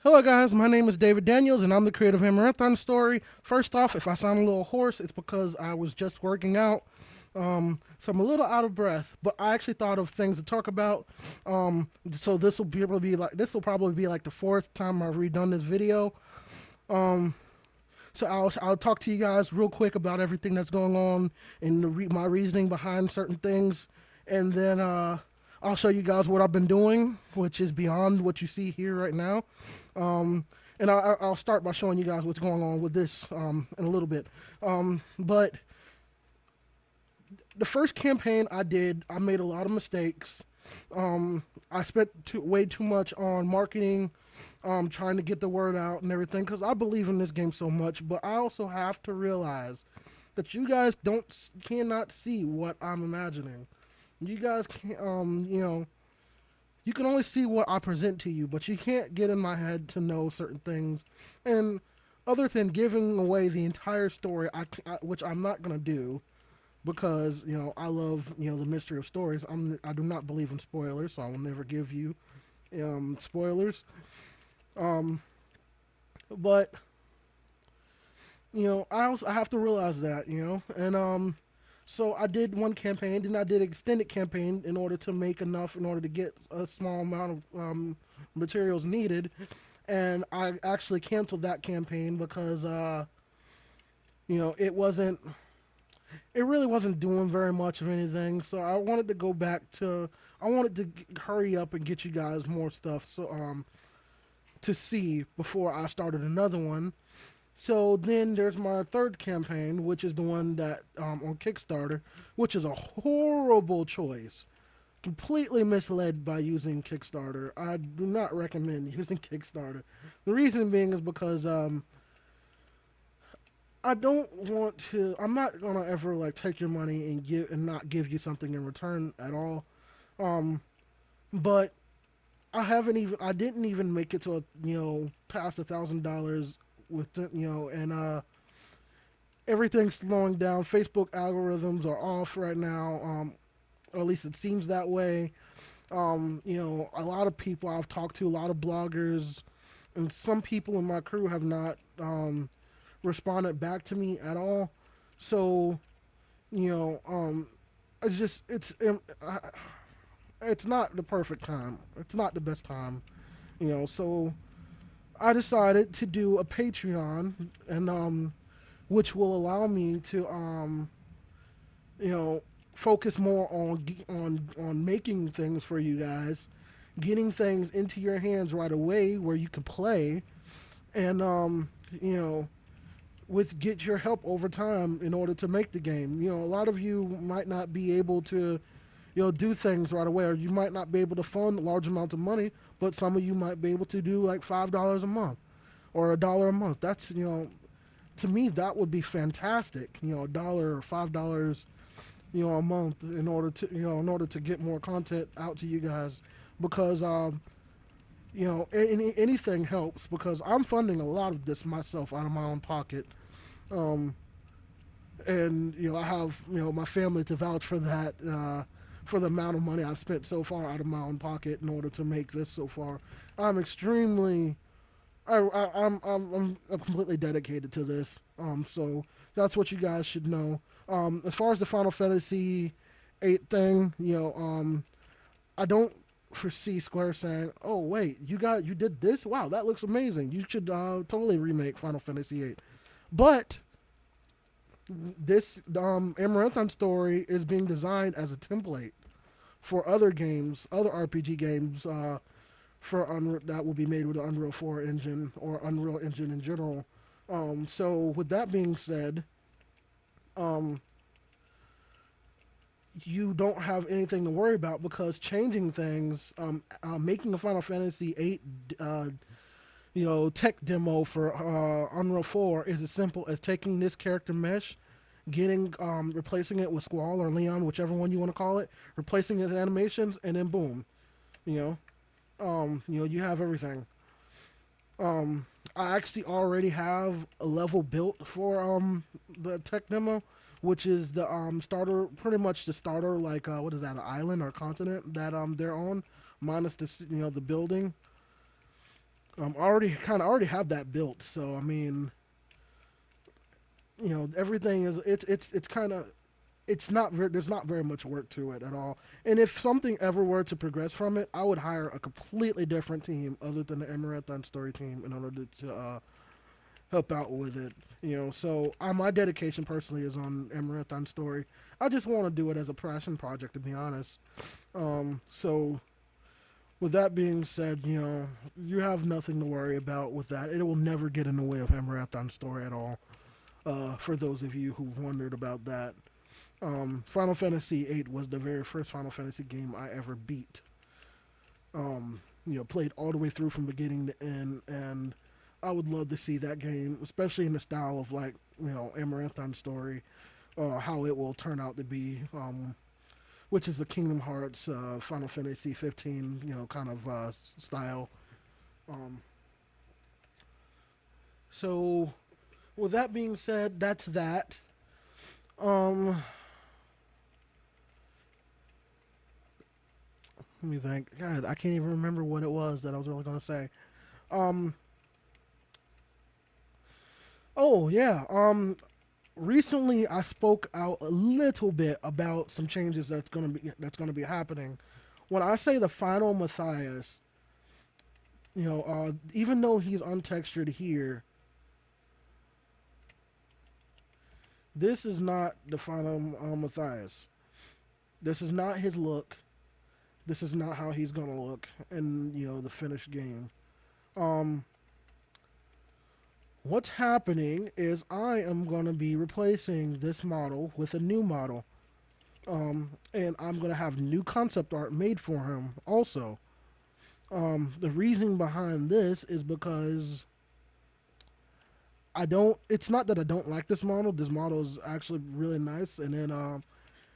Hello, guys. My name is David Daniels, and I'm the creator of Amaranthine Story. First off, if I sound a little hoarse, it's because I was just working out, so I'm a little out of breath. But I actually thought of things to talk about. So this will probably be like the fourth time I've redone this video. Um, so I'll talk to you guys real quick about everything that's going on and my reasoning behind certain things, and then I'll show you guys what I've been doing, which is beyond what you see here right now. Um, and I'll start by showing you guys what's going on with this in a little bit. But the first campaign I did, I made a lot of mistakes. I spent way too much on marketing, trying to get the word out and everything, because I believe in this game so much. But I also have to realize that you guys cannot see what I'm imagining. You guys can't, you can only see what I present to you, but you can't get in my head to know certain things. And other than giving away the entire story, which I'm not gonna do, because I love the mystery of stories. I do not believe in spoilers, so I will never give you spoilers. Um, but I have to realize that and so I did one campaign, then I did an extended campaign in order to make enough in order to get a small amount of materials needed, and I actually canceled that campaign because it wasn't it really wasn't doing very much of anything. So I wanted to go back to I wanted to hurry up and get you guys more stuff to see before I started another one. So then there's my third campaign, which is the one that on Kickstarter, which is a horrible choice. Completely misled by using Kickstarter. I do not recommend using Kickstarter. The reason being is because I don't want to. I'm not gonna ever like take your money and not give you something in return at all. Um, but I didn't even make it to past $1,000 with and everything's slowing down. Facebook algorithms are off right now. Or at least it seems that way. A lot of people I've talked to, a lot of bloggers, and some people in my crew have not responded back to me at all. So, you know, it's just it's not the perfect time. It's not the best time. So I decided to do a Patreon, and which will allow me to focus more on making things for you guys, getting things into your hands right away where you can play, and with get your help over time in order to make the game. A lot of you might not be able to do things right away, or you might not be able to fund large amounts of money, but some of you might be able to do like $5 a month or $1 a month. That's to me that would be fantastic. A dollar or $5 a month in order to get more content out to you guys, because anything helps, because I'm funding a lot of this myself out of my own pocket. um and I have my family to vouch for that, for the amount of money I've spent so far out of my own pocket in order to make this so far. I'm extremely I'm completely dedicated to this. So that's what you guys should know. As far as the Final Fantasy 8 thing, I don't foresee Square saying, "Oh wait, you did this? Wow, that looks amazing. You should totally remake Final Fantasy 8." But this Amaranthine Story is being designed as a template for other games, other RPG games, that will be made with the Unreal 4 engine or Unreal Engine in general. So with that being said, um, you don't have anything to worry about, because changing things, making a Final Fantasy 8, tech demo for Unreal 4 is as simple as taking this character mesh, replacing it with Squall or Leon, whichever one you want to call it, replacing his animations, and then boom, you you have everything. I actually already have a level built for the tech demo, which is the starter, pretty much the starter, like what is that, an island or continent that they're on, minus the the building. I already have that built. So I mean, everything is it's kind of it's not there's not very much work to it at all. And if something ever were to progress from it, I would hire a completely different team other than the Amaranthine Story team in order to help out with it. So my dedication personally is on Amaranthine Story. I just want to do it as a passion project, to be honest. So with that being said, you have nothing to worry about with that. It will never get in the way of Amaranthine Story at all. For those of you who've wondered about that, Final Fantasy VIII was the very first Final Fantasy game I ever beat. Played all the way through from beginning to end, and I would love to see that game, especially in the style of like Amaranthine Story, how it will turn out to be, which is the Kingdom Hearts, Final Fantasy 15, kind of style. Um, so, with that being said, that's that. Um, Let me think. God, I can't even remember what it was that I was really going to say. Um, oh yeah. Recently I spoke out a little bit about some changes that's gonna be happening. When I say the final Matthias, even though he's untextured here, this is not the final Matthias. This is not his look. This is not how he's gonna look in the finished game. Um, what's happening is I am gonna be replacing this model with a new model, and I'm gonna have new concept art made for him. Also, the reason behind this is because I don't. It's not that I don't like this model. This model is actually really nice, and then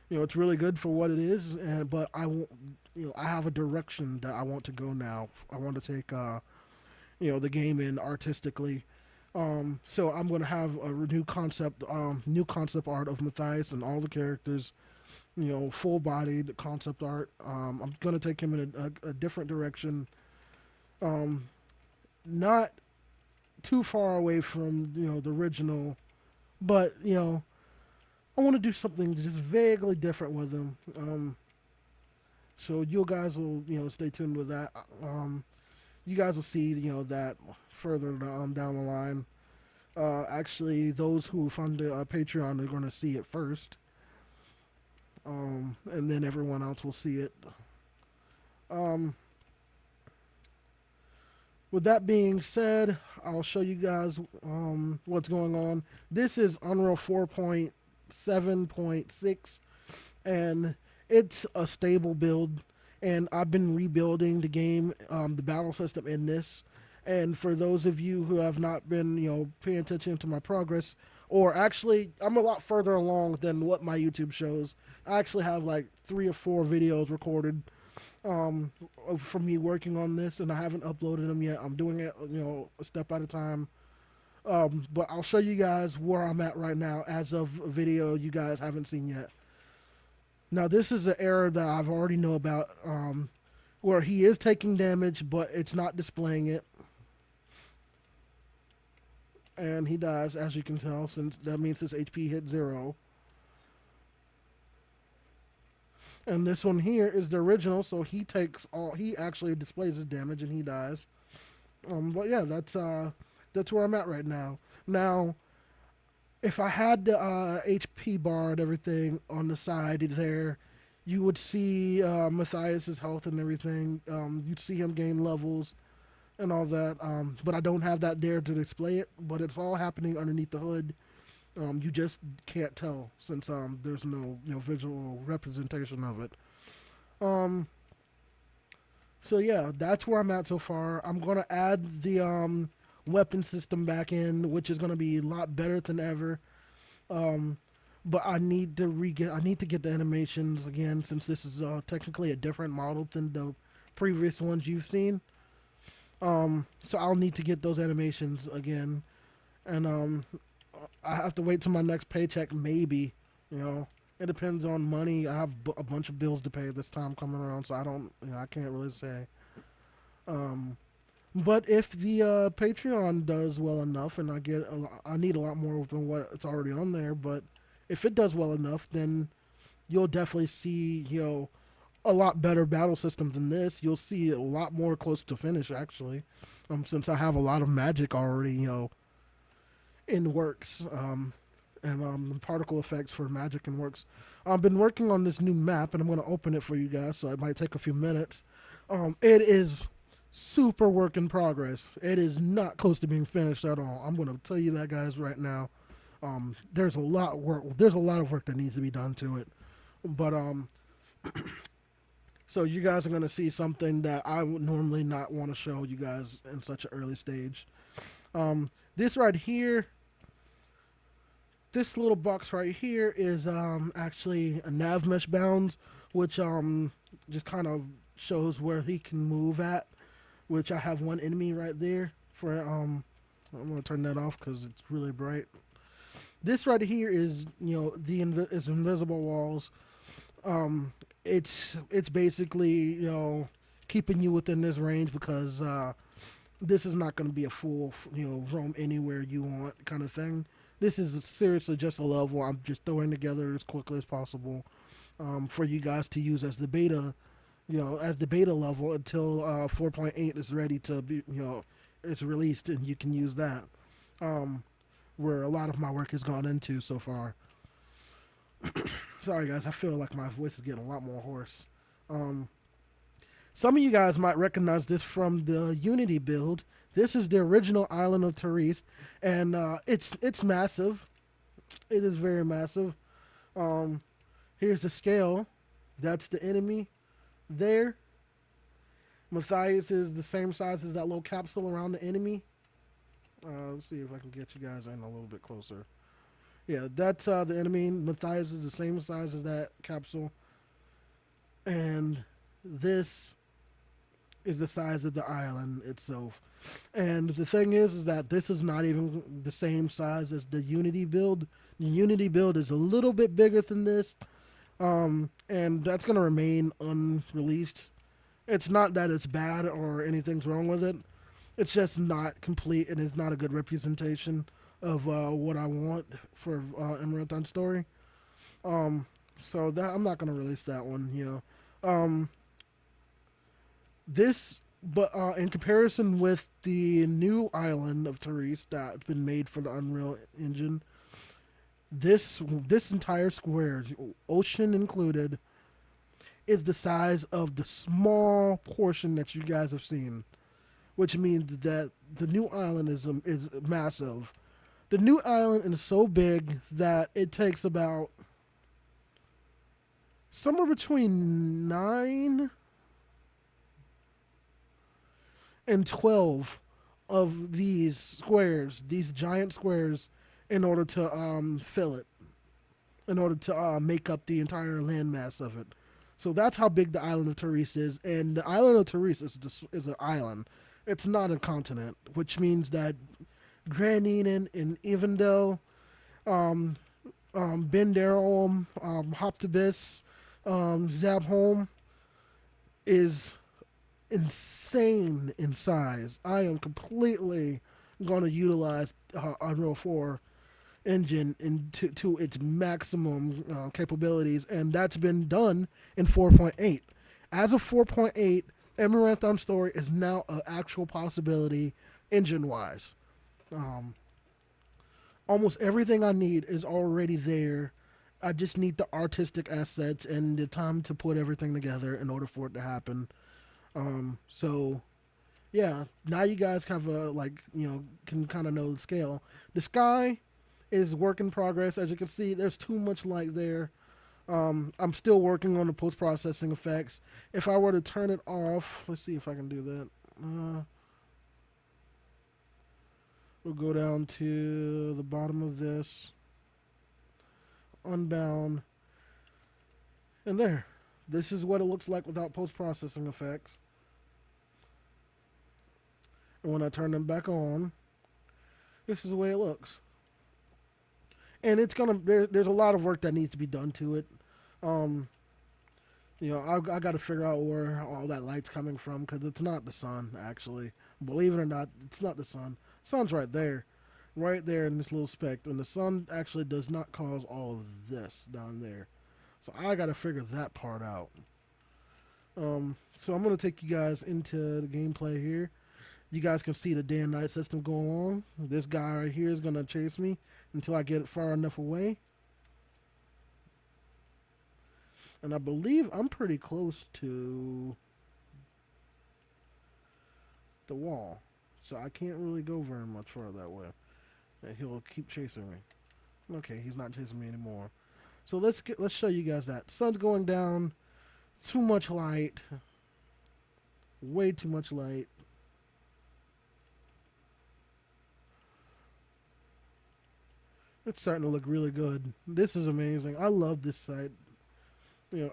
it's really good for what it is. And but I won't. I have a direction that I want to go now. I want to take the game in artistically. So I'm going to have a new concept art of Matthias and all the characters. Full bodied concept art. I'm going to take him in a different direction. Not too far away from the original, but I want to do something just vaguely different with him. So you guys will stay tuned with that. You guys will see that further down the line. Actually, those who fund the Patreon are going to see it first, and then everyone else will see it. Um, with that being said, I'll show you guys what's going on. This is Unreal 4.7.6, and it's a stable build. And I've been rebuilding the game, the battle system in this. And for those of you who have not been, paying attention to my progress, or actually, I'm a lot further along than what my YouTube shows. I actually have like 3 or 4 videos recorded from me working on this, and I haven't uploaded them yet. I'm doing it, a step at a time. But I'll show you guys where I'm at right now as of a video you guys haven't seen yet. Now, this is an error that I've already know about, where he is taking damage, but it's not displaying it. And he dies, as you can tell, since that means his HP hit 0. And this one here is the original, so he actually displays his damage and he dies. But yeah, that's where I'm at right now. Now, if I had the HP bar and everything on the side there, you would see Matthias' health and everything. You'd see him gain levels and all that. But I don't have that there to display it. But it's all happening underneath the hood. You just can't tell since there's no visual representation of it. So yeah, that's where I'm at so far. I'm gonna add the weapon system back in, which is gonna be a lot better than ever. But I need to get the animations again, since this is technically a different model than the previous ones you've seen. So I'll need to get those animations again, and I have to wait till my next paycheck, maybe. It depends on money. I have a bunch of bills to pay this time coming around, so I can't really say. But if the Patreon does well enough, and I need a lot more than what's already on there. But if it does well enough, then you'll definitely see, a lot better battle system than this. You'll see a lot more close to finish, actually, since I have a lot of magic already, in the works, and particle effects for magic in works. I've been working on this new map, and I'm going to open it for you guys, so it might take a few minutes. It is super work in progress. It is not close to being finished at all. I'm going to tell you that, guys, right now. There's a lot of work. There's a lot of work that needs to be done to it, but so you guys are going to see something that I would normally not want to show you guys in such an early stage. This right here, this little box right here is actually a nav mesh bounds, which just kind of shows where he can move at. Which I have one enemy right there for I'm going to turn that off because it's really bright. This right here is is invisible walls. It's basically keeping you within this range because this is not going to be a full roam anywhere you want kind of thing. This is seriously just a level I'm just throwing together as quickly as possible for you guys to use as the beta, as the beta level until 4.8 is ready to be, it's released and you can use that. Where a lot of my work has gone into so far. Sorry guys, I feel like my voice is getting a lot more hoarse. Some of you guys might recognize this from the Unity build. This is the original island of Therese, and it's massive. It is very massive. Here's the scale. That's the enemy there. Matthias is the same size as that little capsule around the enemy. Let's see if I can get you guys in a little bit closer. Yeah, that's the enemy. Matthias is the same size as that capsule. And this is the size of the island itself. And the thing is that this is not even the same size as the Unity build. The Unity build is a little bit bigger than this. And that's going to remain unreleased. It's not that it's bad or anything's wrong with it. It's just not complete and it's not a good representation of what I want for Amaranthine Story. So that I'm not going to release that one, But in comparison with the new island of Therese that's been made for the Unreal Engine, this entire square, ocean included, is the size of the small portion that you guys have seen, which means that the new island is massive. The new island is so big that it takes about somewhere between 9 and 12 of these squares, these giant squares, in order to fill it, in order to make up the entire landmass of it. So that's how big the island of Therese is, and the island of Therese is an island. It's not a continent, which means that Grand Eden and Evendell, Ben Darrell, Hoptibus, Zabholm is insane in size. I am completely going to utilize Unreal 4 engine to its maximum capabilities, and that's been done in 4.8. As of 4.8, Amaranthine Story is now an actual possibility engine-wise. Almost everything I need is already there. I just need the artistic assets and the time to put everything together in order for it to happen. So, yeah, now you guys have can kind of know the scale. The sky is work in progress. As you can see, there's too much light there. I'm still working on the post-processing effects. If I were to turn it off, let's see if I can do that. We'll go down to the bottom of this. Unbound. And there. This is what it looks like without post-processing effects. And when I turn them back on, this is the way it looks. And it's there's a lot of work that needs to be done to it. I got to figure out where all that light's coming from because it's not the sun, actually. Believe it or not, it's not the sun. Sun's right there in this little speck, and the sun actually does not cause all of this down there. So I got to figure that part out. So I'm gonna take you guys into the gameplay here. You guys can see the day and night system going on. This guy right here is gonna chase me until I get far enough away. And I believe I'm pretty close to the wall. So I can't really go very much further that way. And he'll keep chasing me. Okay, he's not chasing me anymore. So let's show you guys that. Sun's going down. Too much light. Way too much light. It's starting to look really good. This is amazing. I love this site.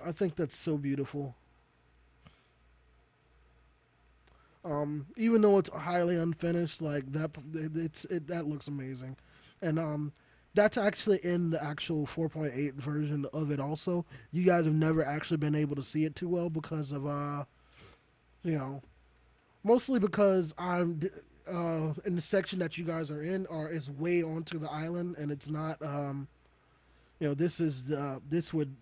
I think that's so beautiful. Even though it's highly unfinished, like that, that looks amazing, and that's actually in the actual 4.8 version of it. Also, you guys have never actually been able to see it too well because of you know, mostly because I'm in the section that you guys are in is way onto the island, and it's not. This is this would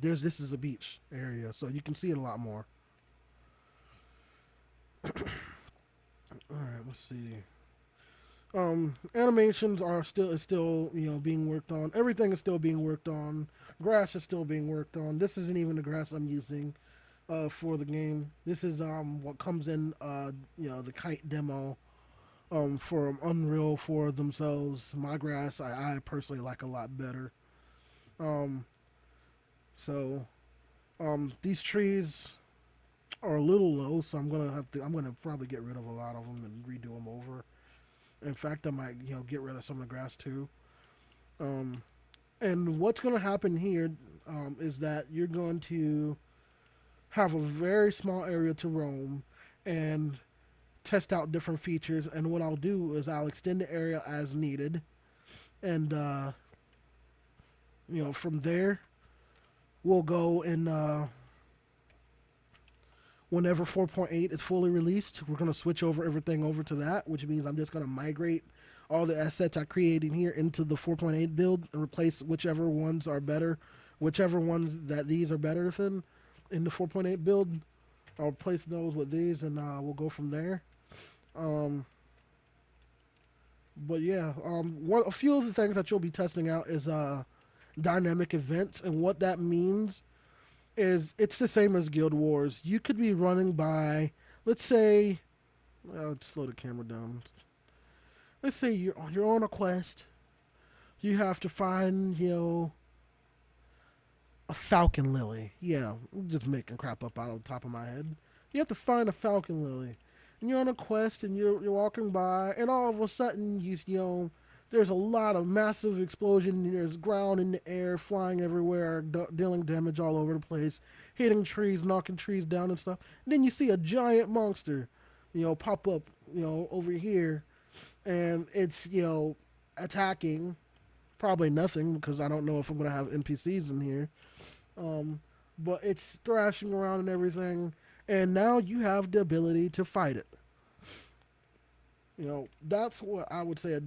this is a beach area, so you can see it a lot more. All right, let's see. Animations are still being worked on. Everything is still being worked on. Grass is still being worked on. This isn't even the grass I'm using for the game. This is what comes in the kite demo for Unreal for themselves. My grass I personally like a lot better. Um, so these trees are a little low, so I'm gonna probably get rid of a lot of them and redo them over. In fact, I might get rid of some of the grass too. And what's gonna happen here is that you're going to have a very small area to roam and test out different features. And what I'll do is I'll extend the area as needed, and from there we'll go and whenever 4.8 is fully released, we're going to switch everything over to that, which means I'm just going to migrate all the assets I created here into the 4.8 build and replace whichever ones are better, whichever ones that these are better than in the 4.8 build. I'll replace those with these, and we'll go from there. But yeah, a few of the things that you'll be testing out is dynamic events, and what that means is it's the same as Guild Wars. You could be running by, let's say, I'll slow the camera down. Let's say you're on a quest. You have to find, a falcon lily. Yeah, I'm just making crap up out of the top of my head. You have to find a falcon lily, and you're on a quest, and you're walking by, and all of a sudden there's a lot of massive explosion. There's ground in the air, flying everywhere, dealing damage all over the place, hitting trees, knocking trees down and stuff. And then you see a giant monster, pop up, over here, and it's, attacking. Probably nothing because I don't know if I'm going to have NPCs in here. But it's thrashing around and everything, and now you have the ability to fight it. That's what I would say.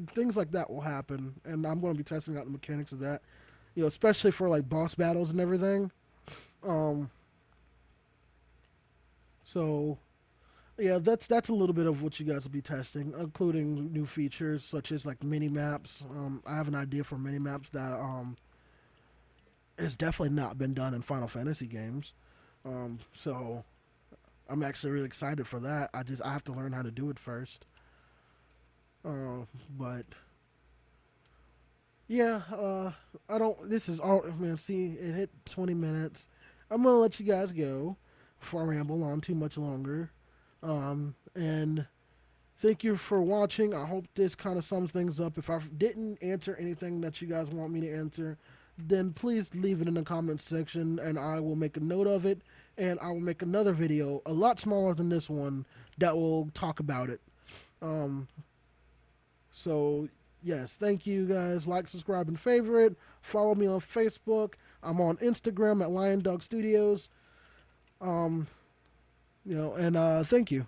Things like that will happen, and I'm going to be testing out the mechanics of that. Especially for like boss battles and everything. So, yeah, that's a little bit of what you guys will be testing, including new features such as like mini maps. I have an idea for mini maps that has definitely not been done in Final Fantasy games. So I'm actually really excited for that. I have to learn how to do it first. But yeah, I don't. This is all, man. See, it hit 20 minutes. I'm gonna let you guys go before I ramble on too much longer. And thank you for watching. I hope this kind of sums things up. If I didn't answer anything that you guys want me to answer, then please leave it in the comments section, and I will make a note of it, and I will make another video a lot smaller than this one that will talk about it. So Yes, thank you guys. Like, subscribe, and favorite. Follow me on Facebook. I'm on Instagram at Lion Dog Studios. Um, and thank you.